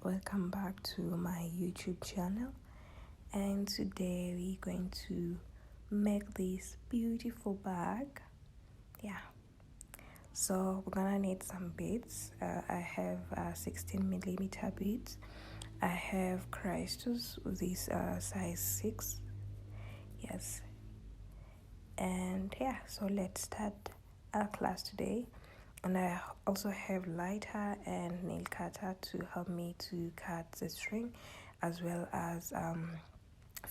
welcome back to my YouTube channel, and today we're going to make this beautiful bag. So we're gonna need some beads. I have 16mm beads. I have crystals with this size 6. Yes, and so let's start our class today. And I also have lighter and nail cutter to help me to cut the string, as well as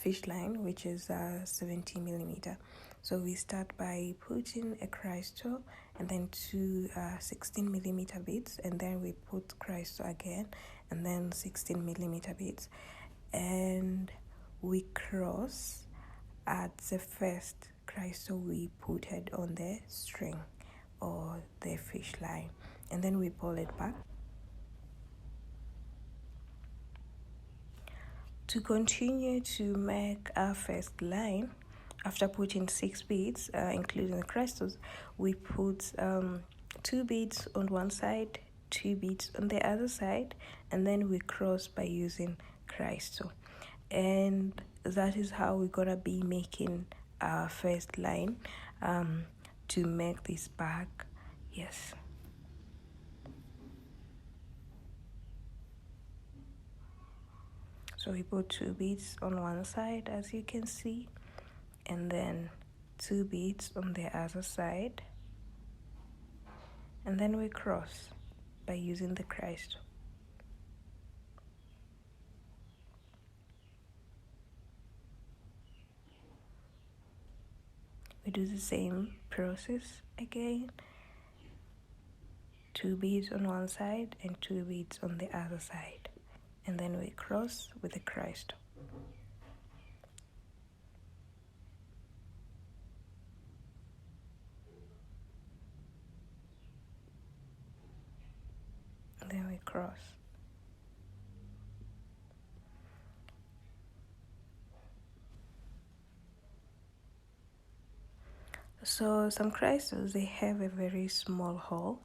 Fishline, which is 70mm. So we start by putting a crystal and then two 16mm beads, and then we put crystal again and then 16mm beads, and we cross at the first crystal we put it on the string or the fish line, and then we pull it back. To continue to make our first line, after putting 6 beads, including the crystals, we put 2 beads on one side, 2 beads on the other side, and then we cross by using crystal. And that is how we're gonna be making our first line to make this bag. Yes. So we put 2 beads on one side, as you can see, and then 2 beads on the other side, and then we cross by using the crystal. We do the same process again. 2 beads on one side and 2 beads on the other side, and then we cross with the crystal. And then we cross. So some crystals, they have a very small hole,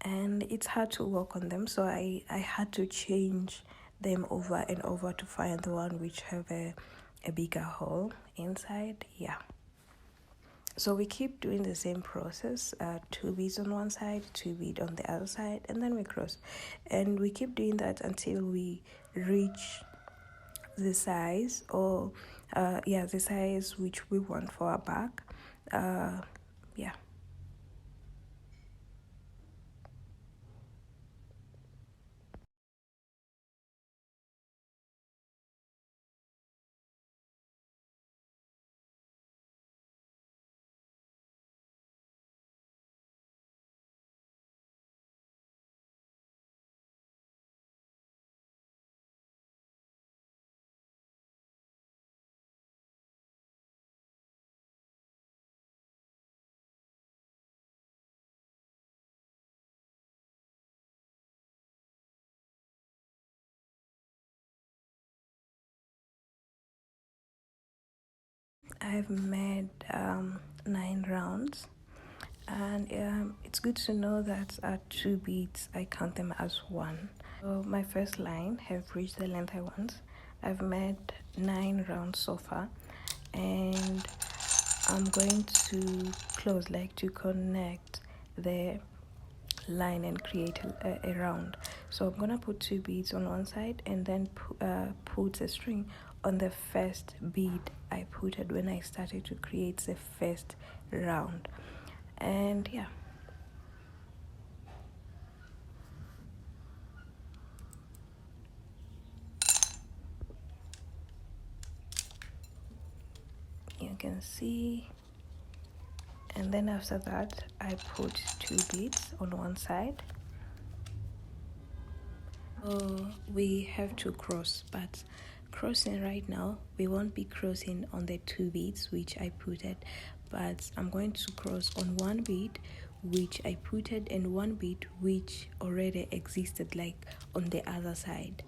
and it's hard to work on them, so I had to change them over and over to find the one which have a bigger hole inside. So we keep doing the same process, 2 beads on one side, 2 beads on the other side, and then we cross, and we keep doing that until we reach the size, or the size which we want for our bag. I've made 9 rounds, and it's good to know that at 2 beads I count them as 1. So my first line have reached the length I want. I've made 9 rounds so far, and I'm going to close, like to connect the line and create a round. So I'm gonna put 2 beads on one side and then put a string on the first bead I put it when I started to create the first round. And you can see, and then after that I put 2 beads on one side. So we have to cross, but crossing right now, we won't be crossing on the 2 beads which I put it, but I'm going to cross on 1 bead which I put it and 1 bead which already existed, like on the other side.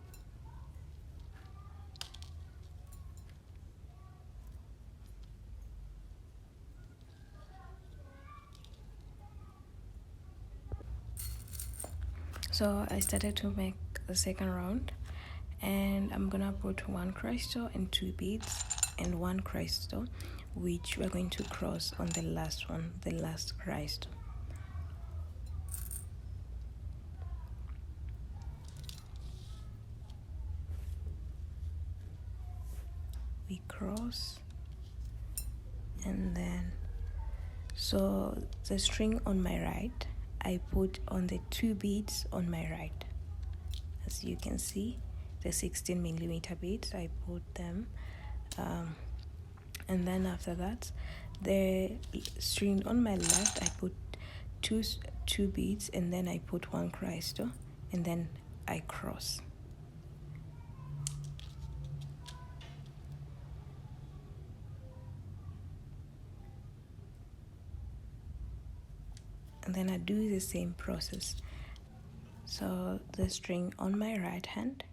So I started to make the second round, and I'm gonna put one crystal and two beads and one crystal, which we're going to cross on the last one, the last crystal. We cross, and then so the string on my right, I put on the two beads on my right. As you can see, the 16 millimeter beads, I put them, and then after that, the string on my left, I put two beads, and then I put one crystal, and then I cross. And then I do the same process. So the string on my right hand,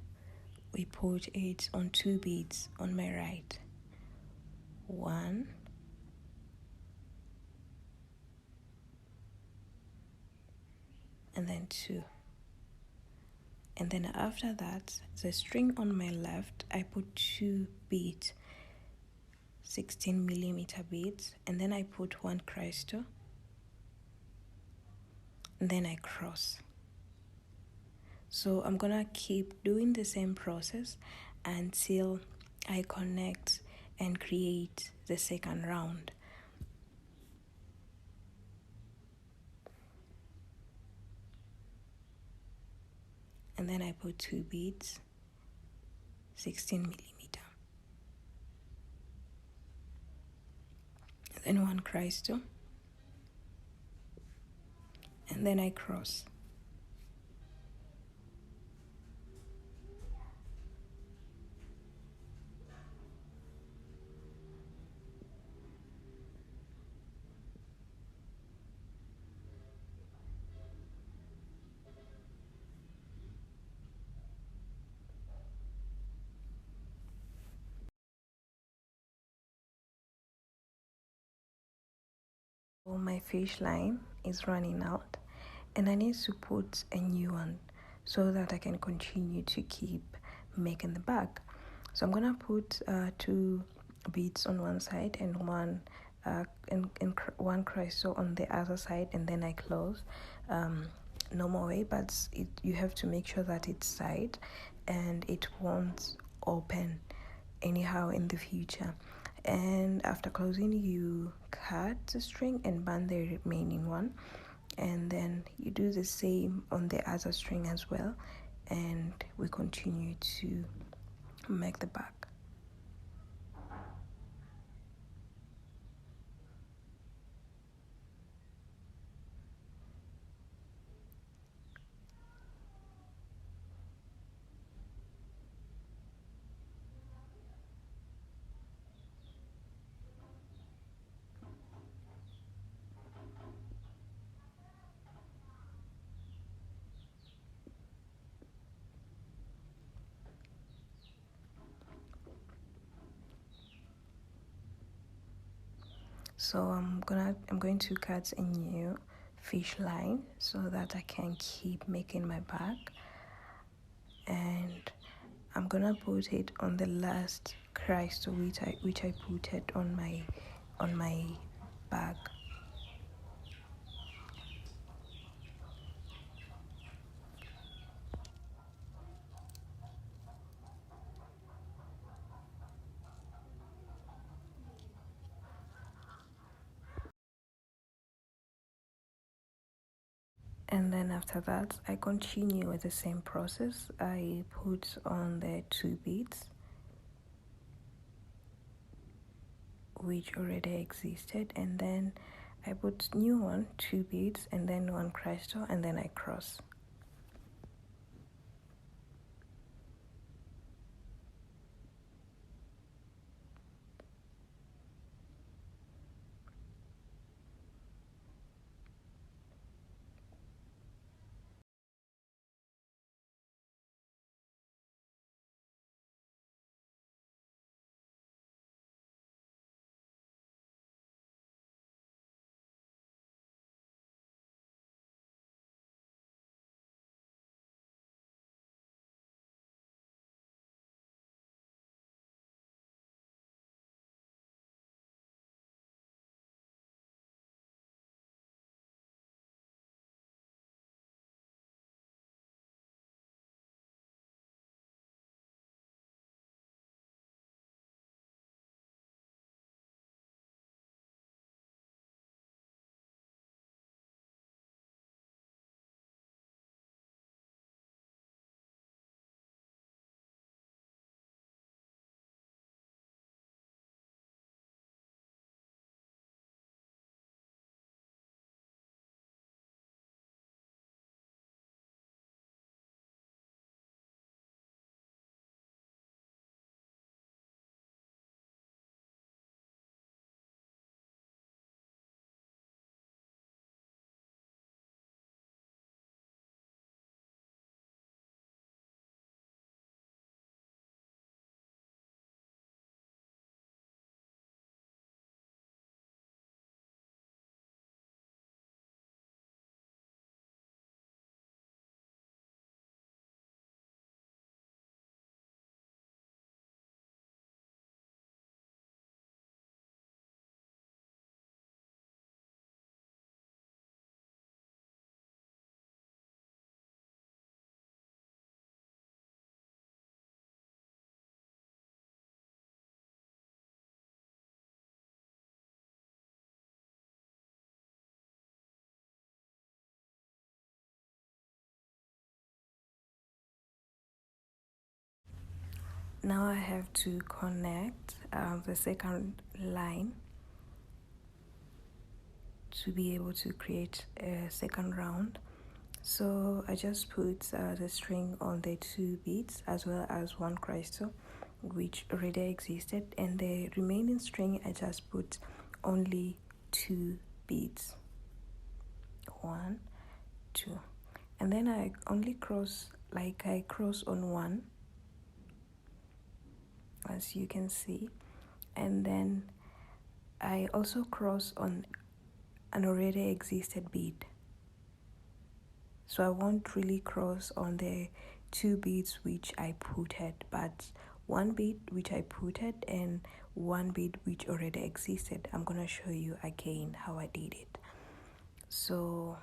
we put it on two beads on my right. One, and then two. And then after that, the string on my left, I put two beads, 16 millimeter beads, and then I put one crystal, and then I cross. So I'm gonna keep doing the same process until I connect and create the second round. And then I put two beads, 16 millimeter, then one crystal, and then I cross. So my fish line is running out, and I need to put a new one so that I can continue to keep making the bag. So I'm gonna put two beads on one side and one one crystal on the other side, and then I close normal way, but you have to make sure that it's tight and it won't open anyhow in the future. And after closing, you cut the string and band the remaining one, and then you do the same on the other string as well, and we continue to make the bag. So I'm going to cut a new fish line so that I can keep making my bag, and I'm gonna put it on the last crystal which I put it on my bag. And then after that, I continue with the same process. I put on the two beads which already existed, and then I put new one, two beads, and then one crystal, and then I cross. now I have to connect the second line to be able to create a second round. So I just put the string on the 2 beads as well as 1 crystal which already existed, and the remaining string I just put only 2 beads, 1, 2, and then I only cross, like I cross on 1 as you can see, and then I also cross on an already existed bead. So I won't really cross on the 2 beads which I putted, but 1 bead which I putted and 1 bead which already existed. I'm gonna show you again how I did it. So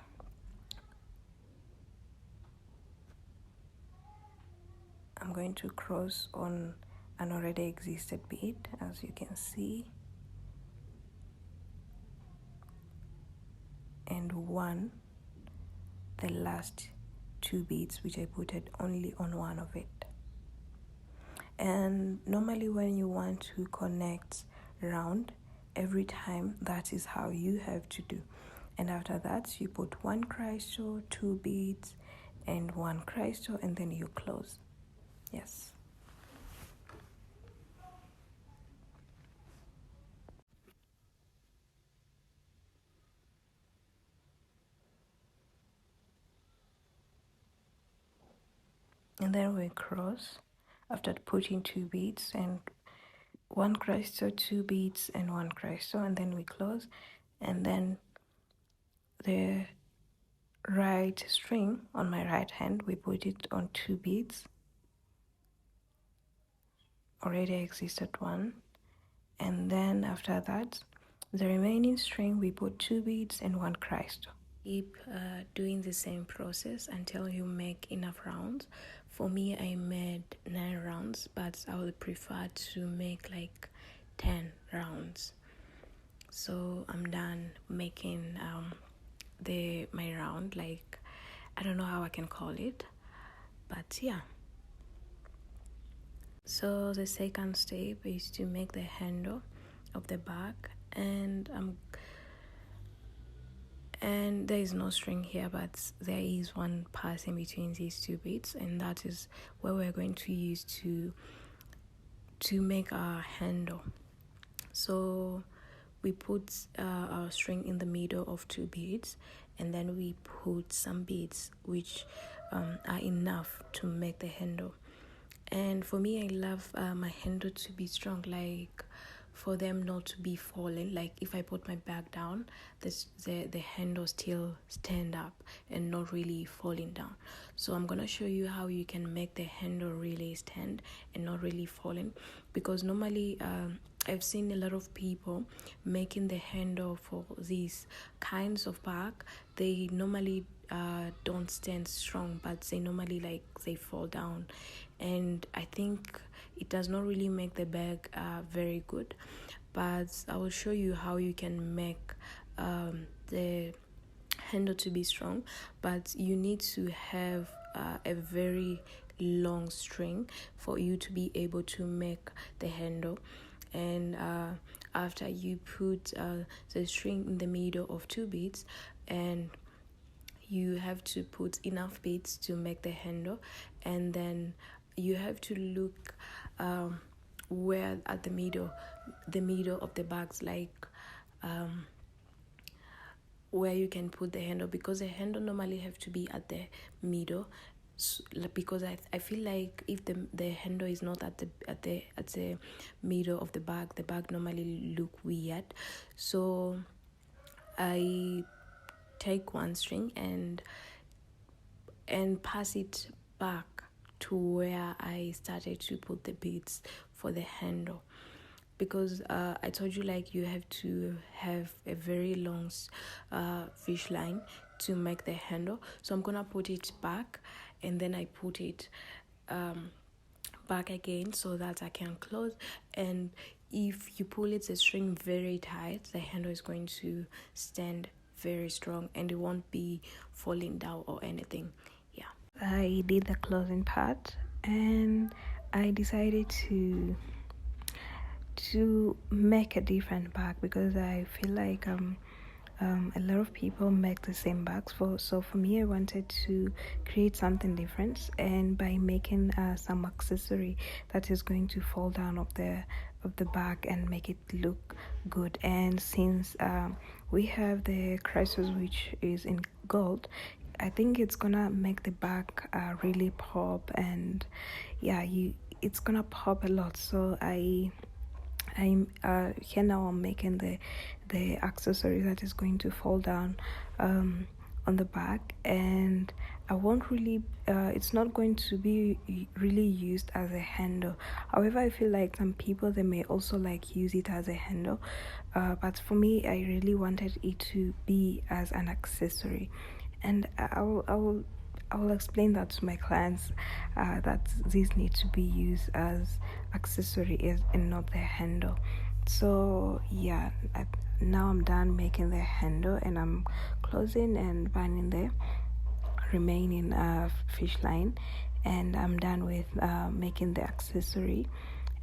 I'm going to cross on an already existed bead, as you can see, and 1, the last 2 beads which I putted only on 1 of it. And normally when you want to connect round every time, that is how you have to do. And after that you put 1 crystal, 2 beads and 1 crystal, and then you close. Yes. And then we cross after putting 2 beads and 1 crystal, 2 beads and 1 crystal, and then we close. And then the right string on my right hand, we put it on 2 beads, already existed 1, and then after that the remaining string we put 2 beads and 1 crystal. Keep doing the same process until you make enough rounds. For me, I made 9 rounds, but I would prefer to make like 10 rounds. So I'm done making my round, like I don't know how I can call it, but yeah. So the second step is to make the handle of the bag, and there is no string here, but there is one passing between these 2 beads, and that is where we're going to use to make our handle. So we put our string in the middle of 2 beads, and then we put some beads which are enough to make the handle. And for me, I love my handle to be strong, like for them not to be falling. Like if I put my bag down, the handle still stand up and not really falling down. So I'm gonna show you how you can make the handle really stand and not really falling, because normally I've seen a lot of people making the handle for these kinds of bag. They normally don't stand strong, but they normally they fall down, and I think it does not really make the bag very good. But I will show you how you can make the handle to be strong, but you need to have a very long string for you to be able to make the handle. And after you put the string in the middle of 2 beads, and you have to put enough beads to make the handle, and then you have to look where at the middle of the bags, like where you can put the handle, because the handle normally have to be at the middle. So, because I feel like if the handle is not at the middle of the bag normally look weird. So I take 1 string and pass it back to where I started to put the beads for the handle, because I told you like you have to have a very long fish line to make the handle. So I'm gonna put it back, and then I put it back again so that I can close. And if you pull the string very tight, the handle is going to stand very strong and it won't be falling down or anything. Yeah, I did the closing part, and I decided to make a different bag because I feel like a lot of people make the same bags. For me, I wanted to create something different, and by making some accessory that is going to fall down of the bag and make it look good. And since we have the crystals which is in gold, I think it's gonna make the bag really pop, and yeah, it's gonna pop a lot. So I'm here now. I'm making the accessory that is going to fall down on the back, and I won't really. It's not going to be really used as a handle. However, I feel like some people they may also like use it as a handle, but for me, I really wanted it to be as an accessory, and I will explain that to my clients that these need to be used as accessory and not their handle. So yeah, now I'm done making the handle, and I'm closing and binding the remaining fish line, and I'm done with making the accessory.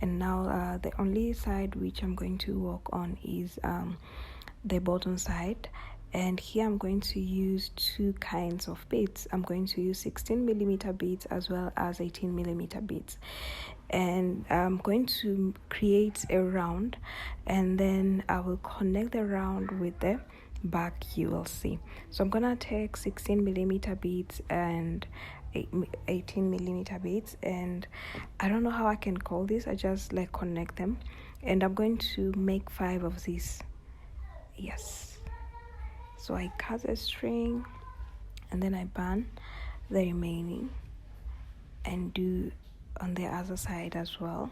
And now the only side which I'm going to work on is the bottom side, and here I'm going to use two kinds of beads. I'm going to use 16mm beads as well as 18mm beads, and I'm going to create a round, and then I will connect the round with the back. You will see. So I'm gonna take 16mm beads and 18mm beads, and I don't know how I can call this. I just like connect them, and I'm going to make 5 of these. Yes. So I cut a string, and then I band the remaining and do on the other side as well.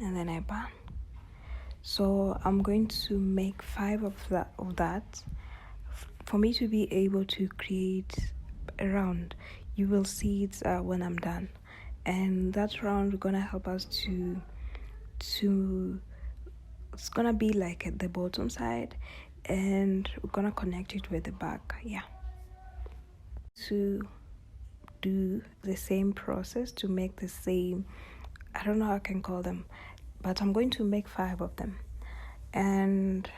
And then I band. So I'm going to make 5 of that for me to be able to create a round. You will see it when I'm done, and that round is gonna help us to it's gonna be like at the bottom side, and we're gonna connect it with the back. Yeah, to do the same process to make the same, I don't know how I can call them, but I'm going to make 5 of them. And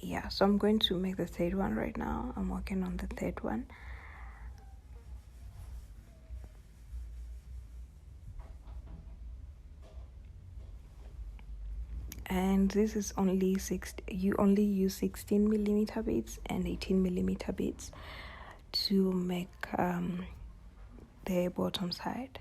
yeah, so I'm going to make the third one right now. I'm working on the third one. And this is only you only use 16mm beads and 18mm beads to make the bottom side.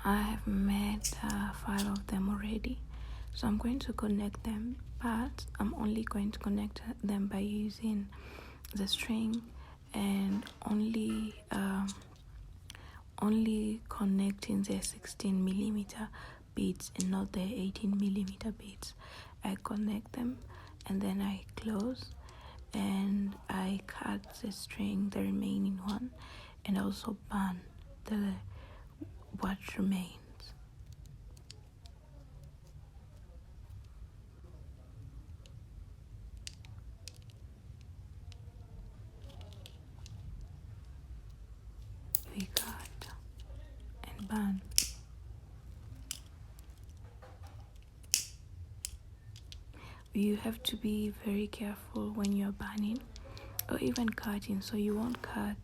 I have made 5 of them already, so I'm going to connect them, but I'm only going to connect them by using the string, and only connecting the 16mm beads and not the 18mm beads. I connect them, and then I close, and I cut the string, the remaining one, and also band the what remains. We cut and band. you have to be very careful when you're banding or even cutting, so you won't cut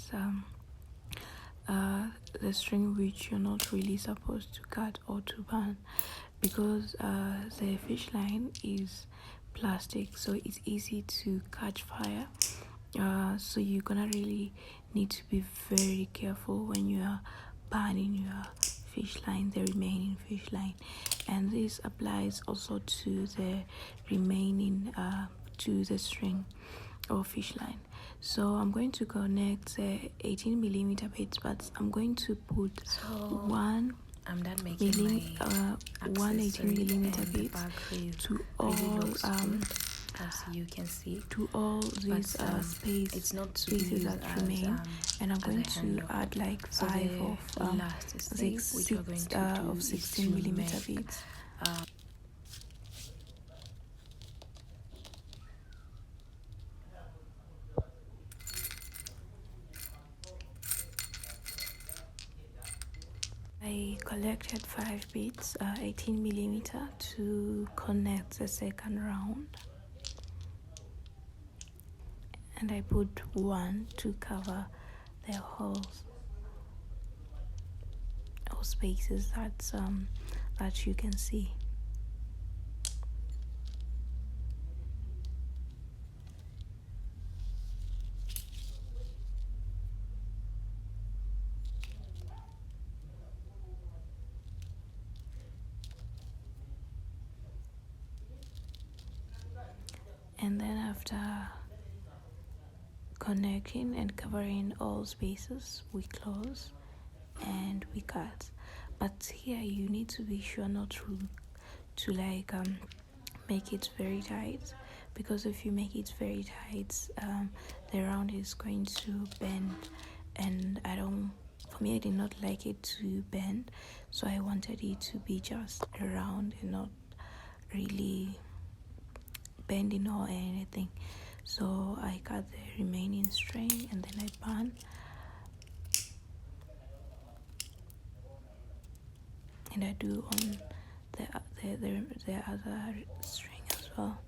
the string which you're not really supposed to cut or to band, because the fish line is plastic, so it's easy to catch fire. So you're gonna really need to be very careful when you are banding your fish line, the remaining fish line. And this applies also to the remaining to the string or fish line. So I'm going to connect the 18 millimeter beads, but I'm going to put one I'm done making my 118 millimeter beads to all as you can see, to all these it's not to spaces that remain, and I'm going to add like 5 of six of 16 millimeter beads. I collected 5 beads, 18 millimeter, to connect the second round, and I put one to cover the holes or spaces that you can see. And then after connecting and covering all spaces, we close and we cut. But here you need to be sure not to like make it very tight, because if you make it very tight, the round is going to bend, and for me I did not like it to bend, so I wanted it to be just around and not really bending or anything. So I cut the remaining string and then I band, and I do on the other string as well.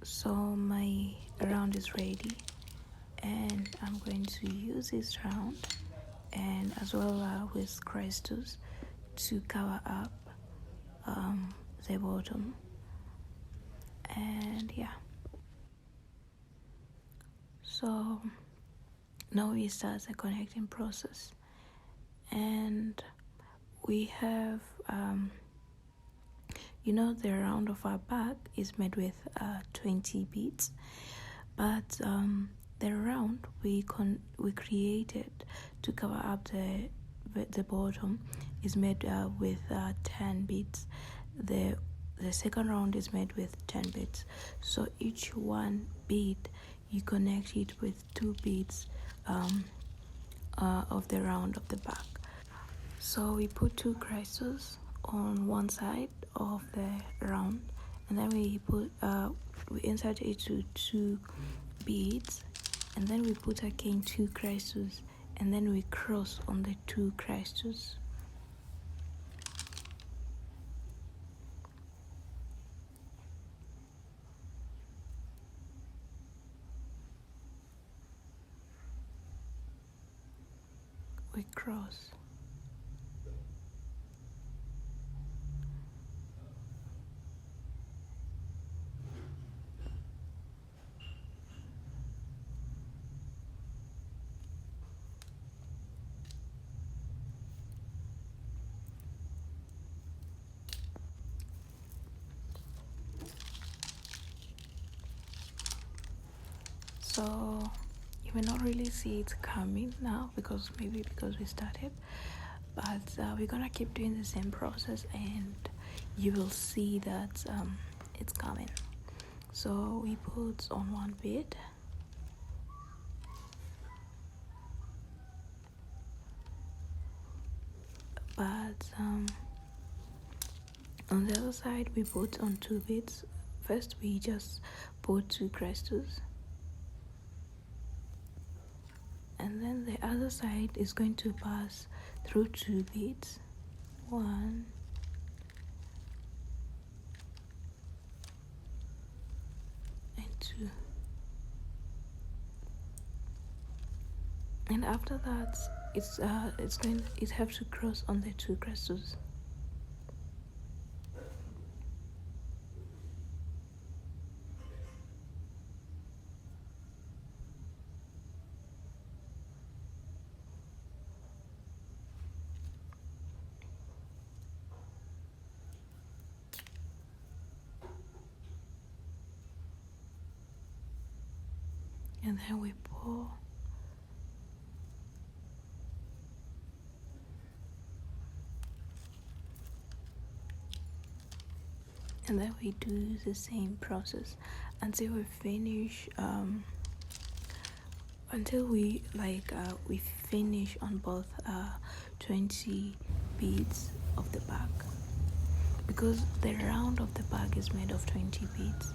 So my round is ready, and I'm going to use this round and as well with crystals to cover up the bottom. And yeah, so now we start the connecting process, and we have the round of our bag is made with 20 beads, but the round we created to cover up the bottom is made with 10 beads. The second round is made with 10 beads, so each one bead you connect it with 2 beads of the round of the back. So we put 2 crystals on one side of the round, and then we insert it to 2 beads, and then we put again 2 crystals, and then we cross on the 2 crystals. We cross. So you may not really see it coming now because we started, but we're gonna keep doing the same process and you will see that it's coming. So we put on one bead, but on the other side we put on 2 beads. First we just put 2 crystals, and then the other side is going to pass through 2 beads, 1 and 2, and after that it have to cross on the 2 crystals. And then we pour. And then we do the same process until we finish we finish on both 20 beads of the bag, because the round of the bag is made of 20 beads.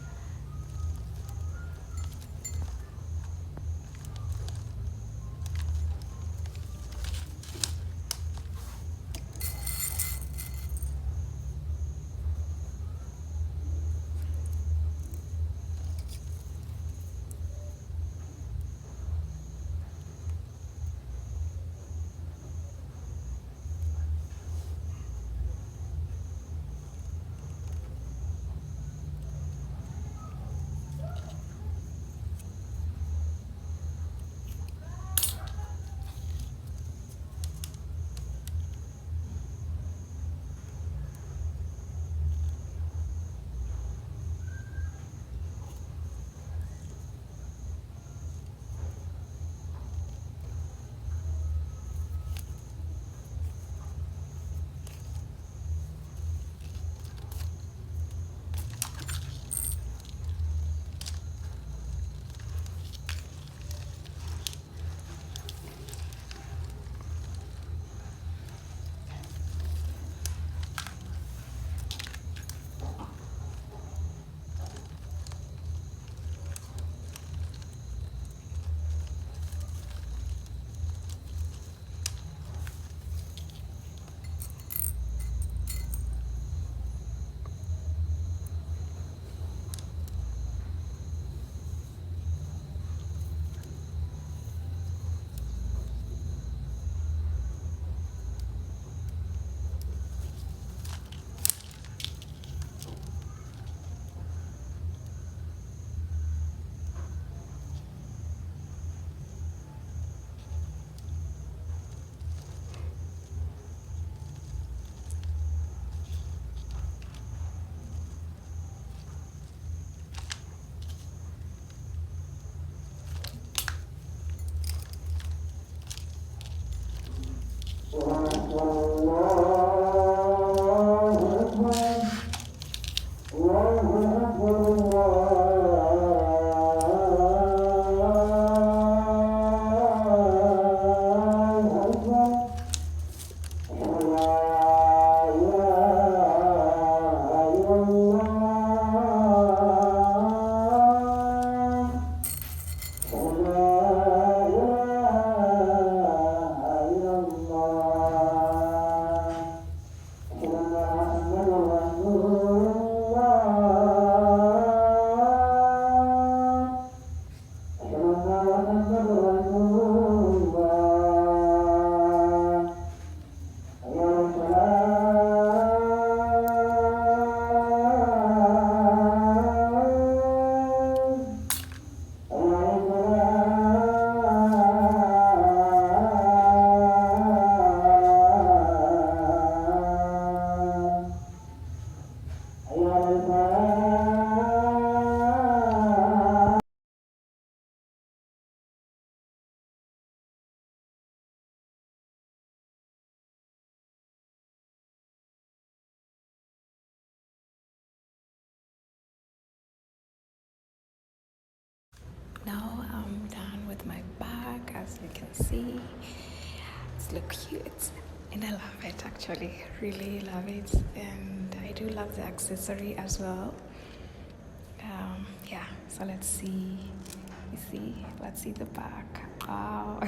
Now I'm done with my bag. As you can see, it's look cute and I love it, actually really love it, and I do love the accessory as well. Yeah, so let's see You see, let's see the back. Wow.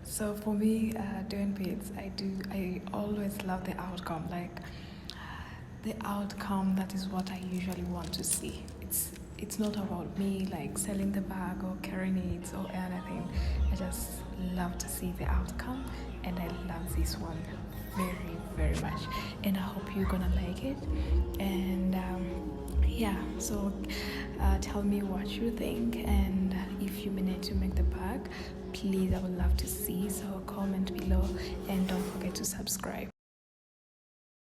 So for me, doing beads, I always love the outcome. Like the outcome, that is what I usually want to see. It's not about me like selling the bag or carrying it or anything. I just love to see the outcome, and I love this one very, very much. And I hope you're gonna like it. And yeah, so tell me what you think, and if you manage to make the bag, please, I would love to see. So comment below, and don't forget to subscribe.